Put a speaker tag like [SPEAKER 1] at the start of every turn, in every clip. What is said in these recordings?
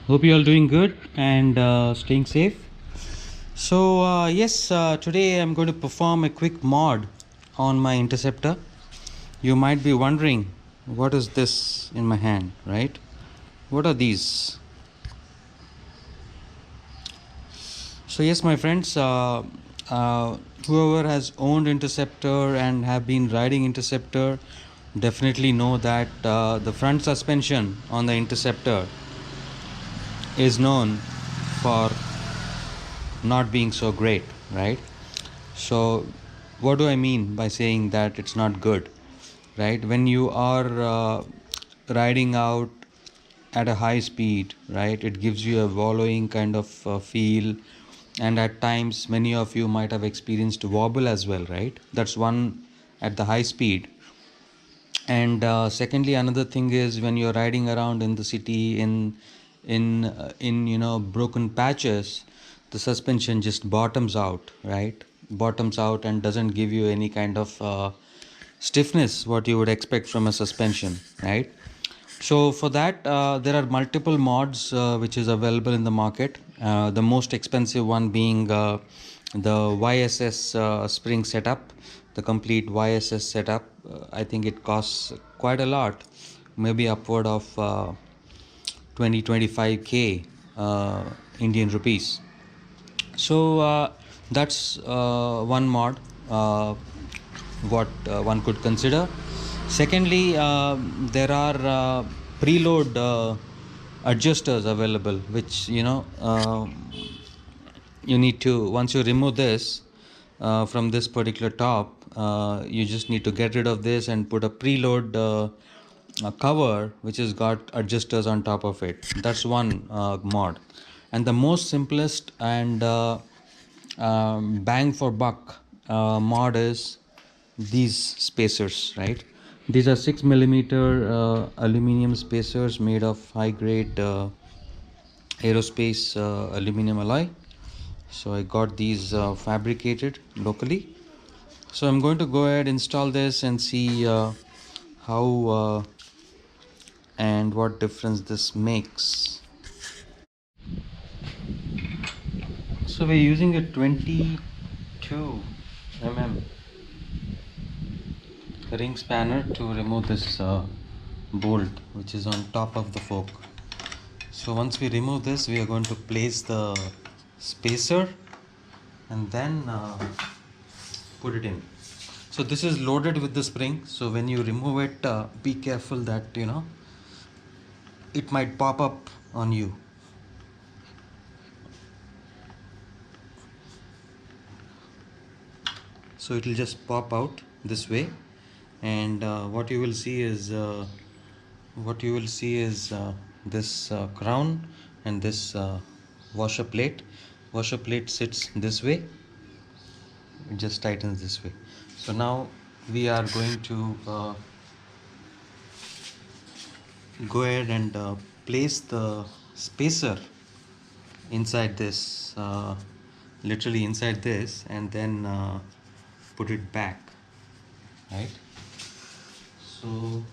[SPEAKER 1] Hope you all doing good and staying safe. So yes, today I'm going to perform a quick mod on my Interceptor. You might be wondering, what is this in my hand, right? What are these? So yes, my friends, whoever has owned Interceptor and have been riding Interceptor definitely know that the front suspension on the Interceptor is known for not being so great, right? So, what do I mean by saying that it's not good, right? When you are riding out at a high speed, right, it gives you a wallowing kind of feel, and at times, many of you might have experienced wobble as well, right? That's one at the high speed. And secondly, another thing is when you're riding around in the city in broken patches, the suspension just bottoms out, right? Bottoms out and doesn't give you any kind of stiffness what you would expect from a suspension, right? So for that, there are multiple mods which is available in the market. The most expensive one being the YSS spring setup, the complete YSS setup. I think it costs quite a lot, maybe upward of 20-25K Indian rupees. So that's one mod what one could consider. Secondly, there are preload adjusters available, which you need to, once you remove this from this particular top, you just need to get rid of this and put a preload cover which has got adjusters on top of it. That's one mod. And the most simplest and bang for buck mod is these spacers, right? These are 6 millimeter aluminum spacers made of high grade aerospace aluminum alloy. So I got these fabricated locally. So I'm going to go ahead install this and see how and what difference this makes. So we're using a 22 mm ring spanner to remove this bolt which is on top of the fork. So once we remove this, we are going to place the spacer and then put it in. So this is loaded with the spring, so when you remove it, be careful that it might pop up on you. So it will just pop out this way, and what you will see is this crown and this washer plate. Washer plate sits this way, it just tightens this way. So now we are going to go ahead and place the spacer inside this, literally inside this, and then put it back, right? So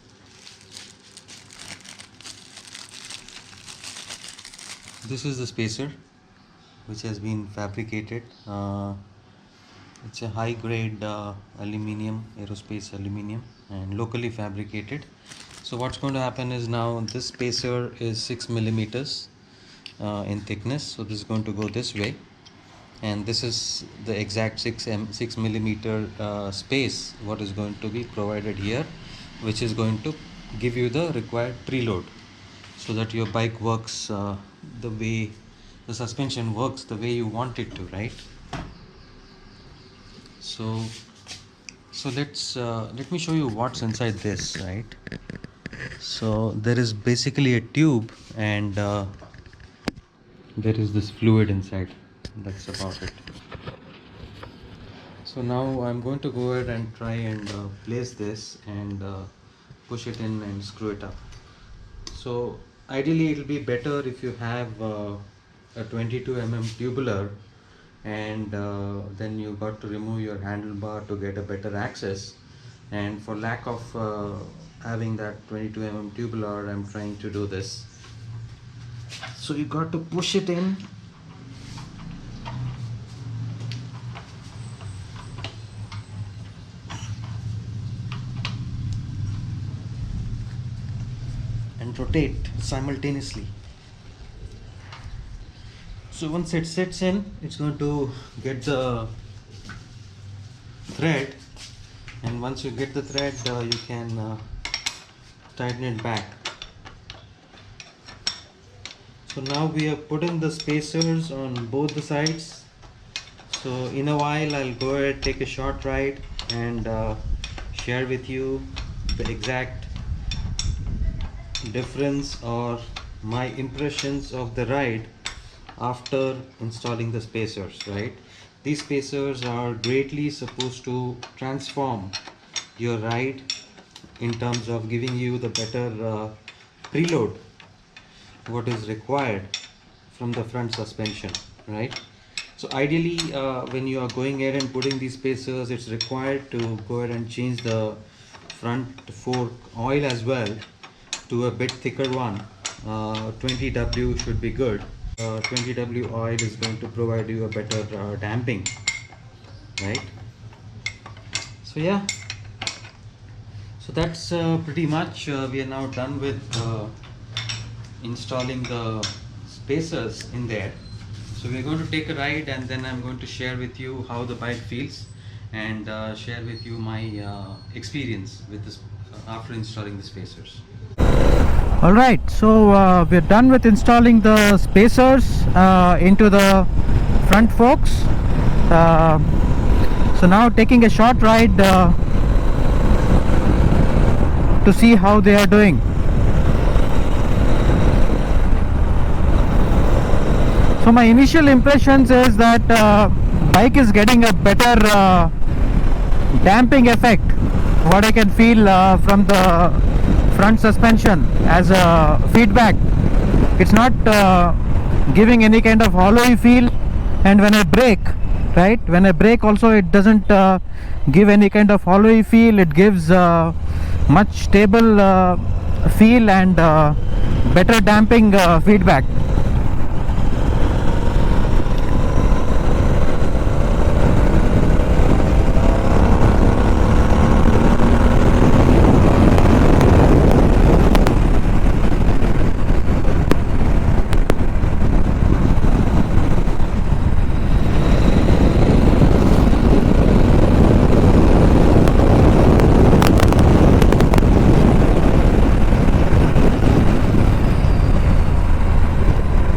[SPEAKER 1] this is the spacer which has been fabricated. It's a high grade aluminum, aerospace aluminum, and locally fabricated. So what's going to happen is, now this spacer is 6 millimeters in thickness, so this is going to go this way, and this is the exact 6 millimeter space what is going to be provided here, which is going to give you the required preload so that your bike works the way the suspension works, the way you want it to, right? So let me show you what's inside this, right? So there is basically a tube, and there is this fluid inside. That's about it. So now I'm going to go ahead and try and place this and push it in and screw it up. So ideally it will be better if you have a 22 mm tubular, and then you got to remove your handlebar to get a better access. And for lack of having that 22 mm tubular, I'm trying to do this. So you got to push it in. And rotate simultaneously. So once it sits in, it's going to get the thread, and once you get the thread, you can tighten it back. So now we have put in the spacers on both the sides. So in a while I'll go ahead, take a short ride, and share with you the exact difference or my impressions of the ride after installing the spacers, right? These spacers are greatly supposed to transform your ride in terms of giving you the better preload what is required from the front suspension, right? So ideally when you are going ahead and putting these spacers, it's required to go ahead and change the front fork oil as well to a bit thicker one. 20W should be good. 20W oil is going to provide you a better damping, right? So yeah, so that's pretty much we are now done with installing the spacers in there. So we're going to take a ride, and then I'm going to share with you how the bike feels, and share with you my experience with this after installing the spacers.
[SPEAKER 2] Alright, so we're done with installing the spacers into the front forks. So now taking a short ride to see how they are doing. So my initial impressions is that bike is getting a better damping effect, what I can feel from the front suspension as a feedback. It's not giving any kind of hollowy feel, and when I brake, right, when I brake also, it doesn't give any kind of hollowy feel. It gives much stable feel and better damping feedback.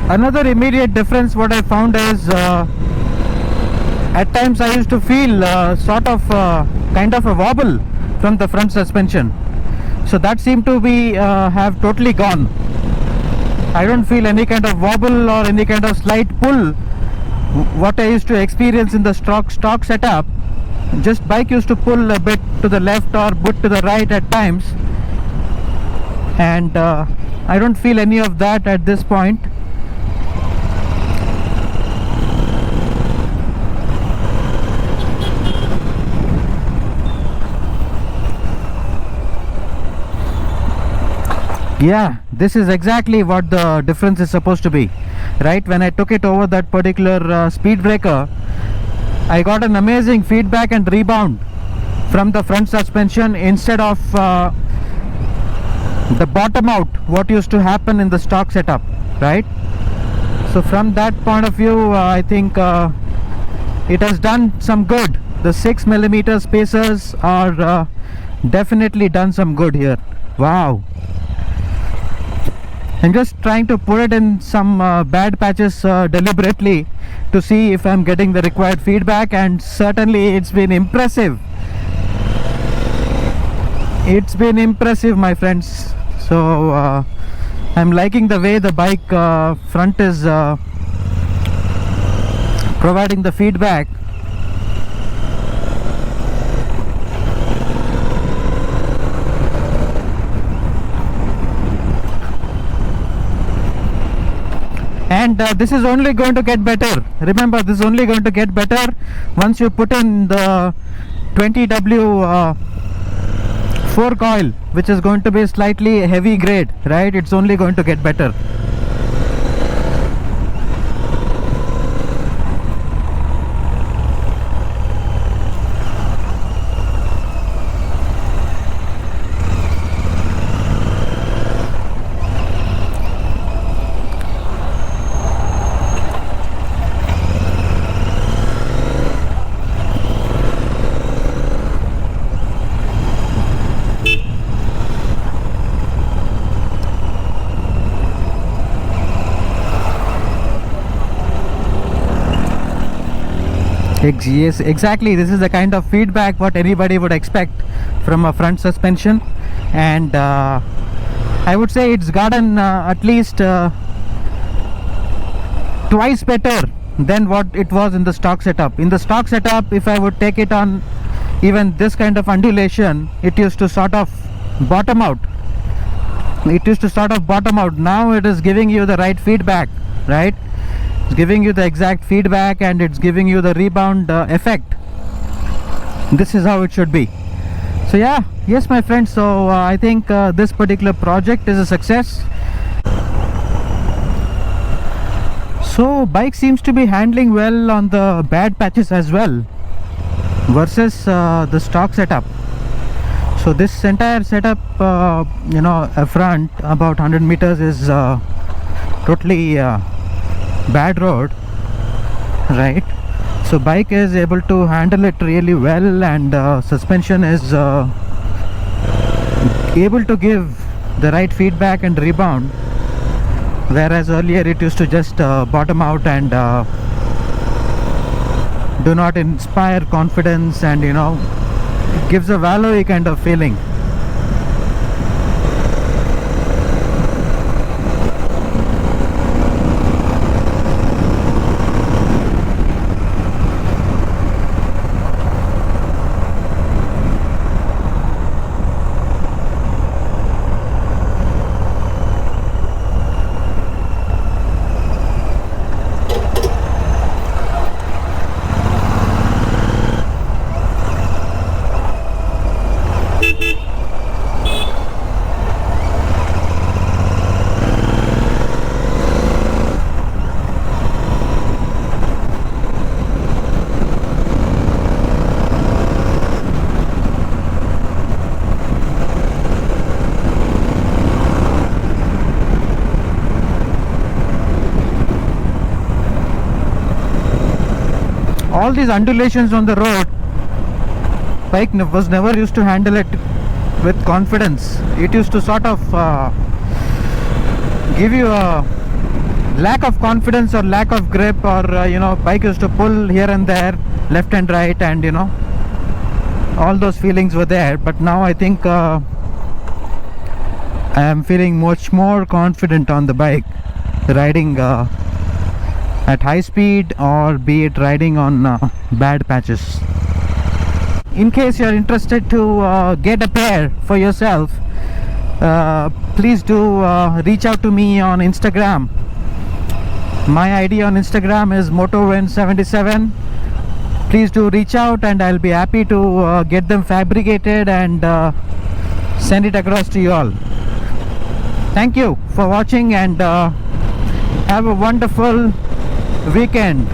[SPEAKER 2] Another immediate difference what I found is at times I used to feel sort of kind of a wobble from the front suspension. So that seemed to be have totally gone. I don't feel any kind of wobble or any kind of slight pull what I used to experience in the stock setup. Just bike used to pull a bit to the left or bit to the right at times, and I don't feel any of that at this point. Yeah, this is exactly what the difference is supposed to be, right? When I took it over that particular speed breaker, I got an amazing feedback and rebound from the front suspension instead of the bottom out what used to happen in the stock setup, right? So from that point of view, I think it has done some good. The 6mm spacers are definitely done some good here. Wow. I'm just trying to put it in some bad patches deliberately to see if I'm getting the required feedback, and certainly it's been impressive. It's been impressive, my friends. So I'm liking the way the bike front is providing the feedback. And this is only going to get better. Remember, this is only going to get better once you put in the 20W fork oil, which is going to be slightly heavy grade, right? It's only going to get better. Yes, exactly. This is the kind of feedback what anybody would expect from a front suspension, and I would say it's gotten at least twice better than what it was in the stock setup. In the stock setup, if I would take it on even this kind of undulation, it used to sort of bottom out. Now it is giving you the right feedback, right? It's giving you the exact feedback, and it's giving you the rebound effect. This is how it should be. So yeah, yes my friends, so I think this particular project is a success. So bike seems to be handling well on the bad patches as well versus the stock setup. So this entire setup, a front about 100 meters is totally bad road, right? So bike is able to handle it really well, and suspension is able to give the right feedback and rebound, whereas earlier it used to just bottom out and do not inspire confidence, and it gives a wallowy kind of feeling. All these undulations on the road, bike was never used to handle it with confidence. It used to sort of give you a lack of confidence or lack of grip, or bike used to pull here and there, left and right, and all those feelings were there. But now I think I am feeling much more confident on the bike, riding at high speed, or be it riding on bad patches. In case you are interested to get a pair for yourself, please do reach out to me on Instagram. My ID on Instagram is MotoWin77. Please do reach out, and I'll be happy to get them fabricated and send it across to you all. Thank you for watching, and have a wonderful weekend.